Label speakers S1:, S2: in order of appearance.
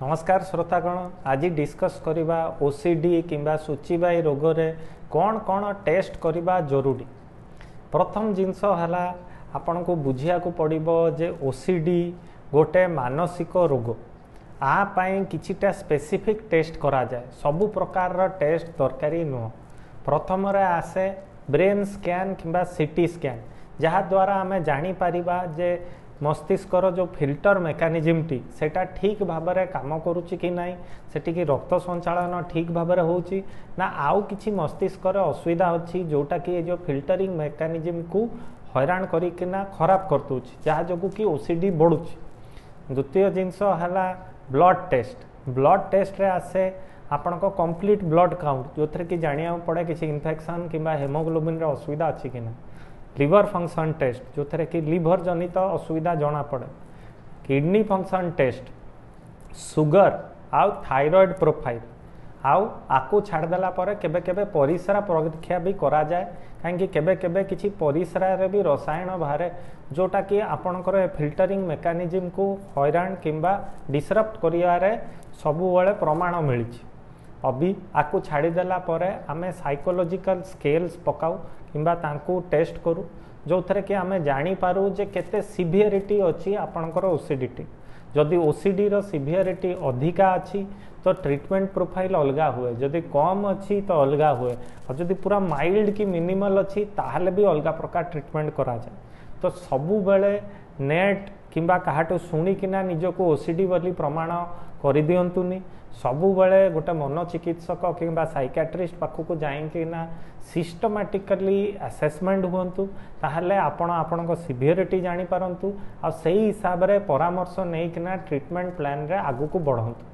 S1: नमस्कार श्रोतागण, आज डिस्कस करिबा ओसीडी किंबा सूचीबाई रोग रे कौन कौन टेस्ट करिबा जरूरी। प्रथम जिनस हला आपन को बुझिया को पड़िबो जे ओसीडी गोटे मानसिक रोग। आ पाई किछिटा स्पेसिफिक टेस्ट करा जाए, सबु प्रकार रो टेस्ट दरकारी नुह। प्रथम रे आसे ब्रेन स्कैन किंबा सीटी स्कैन, जहाँ द्वारा आमे जानी पारिबा जे मस्तिष्कर जो फिल्टर मेकानिजम टी सेटा ठीक भाव में काम करुच्ची कि नाई, सेटी की रक्त संचालन ठीक भाव में होची ना आउ किछि मस्तिष्कर असुविधा अच्छी जोटा कि जो फिल्टरिंग मेकानिजम को हैरान करिकिना खराब कर दूची, जहाँ जो कि ओसीडी बढ़ुची। द्वितीय जिनस है ब्लड टेस्ट। ब्लड टेस्ट रे आसे आपण को कंप्लीट ब्लड काउंट, जो थे कि जानिया पड़े किसी इन्फेक्शन किंबा हेमोग्लोबिन रे असुविधा अच्छी कि ना। लिवर फंक्शन टेस्ट, जो थे कि लिवर जनित असुविधा जना पड़े। किडनी फंक्शन टेस्ट, सुगर आउ थायराइड प्रोफाइल आउ आकु छाड़देला पर केबे केबे परिस्रा परीक्षा भी करा जाए, कहीं केबे केबे किछि परिस्रा रे भी रसायन बाहर जोटा कि आपणकर फिल्टरिंग मेकानिजम को हैरान किंबा डिसरप्ट करियारे सबुबले प्रमाण मिली। अभी आकु छाड़देला पर आमे साइकोलॉजिकल स्केल्स पकाऊ किंबा तांकू टेस्ट करू, जो थे कि आमे जानी पारू जे केते सिवियरिटी अच्छी आपणकर ओसीडी। जदि ओसीडी रो सिवियरिटी अधिका अच्छी तो ट्रीटमेंट प्रोफाइल अलगा हुए, जदि कम अच्छी तो अलगा हुए, और जदि पूरा माइल्ड कि मिनिमल अच्छी ताहले भी अलगा प्रकार ट्रीटमेंट करा जाए। तो सबु बेले नेट किंबा काहाटू शुणिकिना निजको ओसीडी बोली प्रमाण कर दियंतुनी। सबु बेले गोटे मनोचिकित्सक किंबा साइकियाट्रिस्ट पाखक जाइकिना सिस्टमैटिकली असेसमेंट हुंतु, ताहले आपण आपणको सिवियरिटी जानी पारंतु, आ सही हिसाब रे परामर्श नेइकिना ट्रीटमेंट प्लान रे आगु को बढ़ंतु।